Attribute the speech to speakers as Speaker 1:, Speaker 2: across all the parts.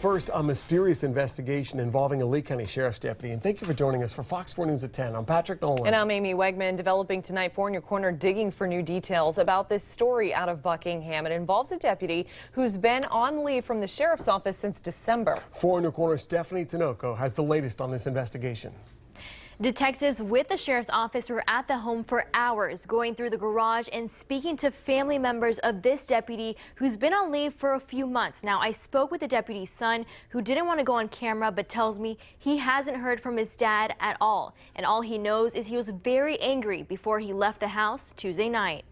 Speaker 1: first, a mysterious investigation involving a Lee County Sheriff's deputy. And thank you for joining us for Fox 4 News at 10. I'm Patrick Nolan.
Speaker 2: And I'm Amy Wegman. Developing tonight, 4 in Your Corner digging for new details about this story out of Buckingham. It involves a deputy who's been on leave from the sheriff's office since December. 4 in Your Corner Stephanie Tinoco has the latest on this investigation.
Speaker 3: Detectives with the sheriff's office were at the home for hours, going through the garage and speaking to family members of this deputy who's been on leave for a few months. Now, I spoke with the deputy's son, who didn't want to go on camera, but tells me he hasn't heard from his dad at all. And all he knows is he was very angry before he left the house Tuesday night.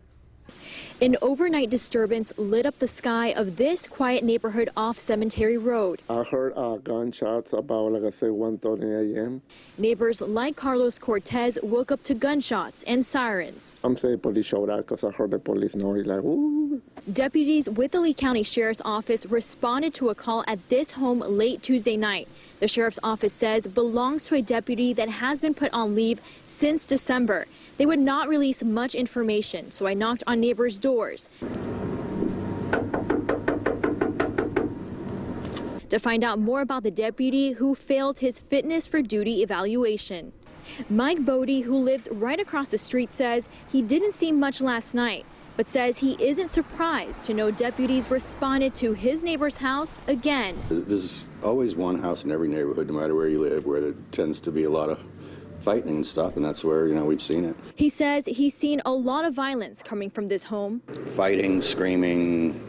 Speaker 3: An overnight disturbance lit up the sky of this quiet neighborhood off Cemetery Road.
Speaker 4: I heard gunshots about, like I say, 1:30 a.m.
Speaker 3: Neighbors like Carlos Cortez woke up to gunshots and sirens.
Speaker 4: I'm saying police showed up because I heard the police noise like, ooh.
Speaker 3: Deputies with the Lee County Sheriff's Office responded to a call at this home late Tuesday night. The Sheriff's Office says belongs to a deputy that has been put on leave since December. They would not release much information, so I knocked on neighbors' doors to find out more about the deputy who failed his fitness for duty evaluation. Mike Bodie, who lives right across the street, says he didn't see much last night, but says he isn't surprised to know deputies responded to his neighbor's house again.
Speaker 5: There's always one house in every neighborhood, no matter where you live, where there tends to be a lot of fighting and stuff, and that's where, we've seen it.
Speaker 3: He says he's seen a lot of violence coming from this home.
Speaker 5: Fighting, screaming,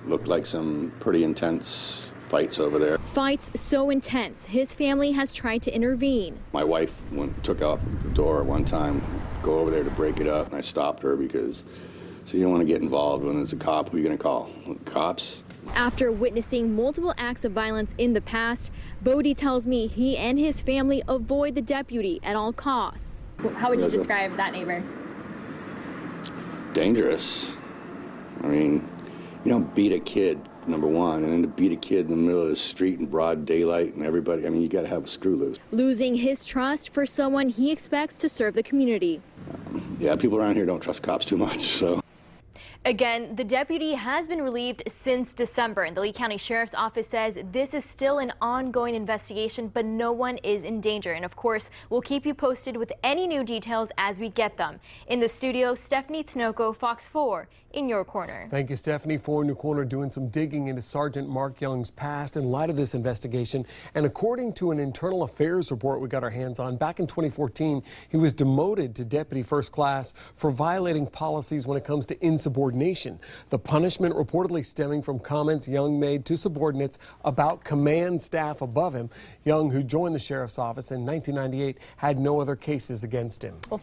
Speaker 5: looked like some pretty intense fights over there.
Speaker 3: Fights so intense, his family has tried to intervene.
Speaker 5: My wife took out the door at one time, go over there to break it up, and I stopped her because you don't want to get involved when there's a cop. Who are you going to call? Cops?
Speaker 3: After witnessing multiple acts of violence in the past, Bodie tells me he and his family avoid the deputy at all costs.
Speaker 6: How would you describe that neighbor?
Speaker 5: Dangerous. I mean, you don't beat a kid, number one, and then to beat a kid in the middle of the street in broad daylight and everybody, you got to have a screw loose.
Speaker 3: Losing his trust for someone he expects to serve the community.
Speaker 5: Yeah, people around here don't trust cops too much, so.
Speaker 3: Again, the deputy has been relieved since December, and the Lee County Sheriff's Office says this is still an ongoing investigation, but no one is in danger. And of course, we'll keep you posted with any new details as we get them. In the studio, Stephanie Tinoco, Fox 4, in your corner.
Speaker 1: Thank you, Stephanie. 4 in Your Corner doing some digging into Sergeant Mark Young's past in light of this investigation. And according to an internal affairs report we got our hands on, back in 2014, he was demoted to Deputy First Class for violating policies when it comes to insubordination. The punishment reportedly stemming from comments Young made to subordinates about command staff above him. Young, who joined the sheriff's office in 1998, had no other cases against him.
Speaker 2: Well,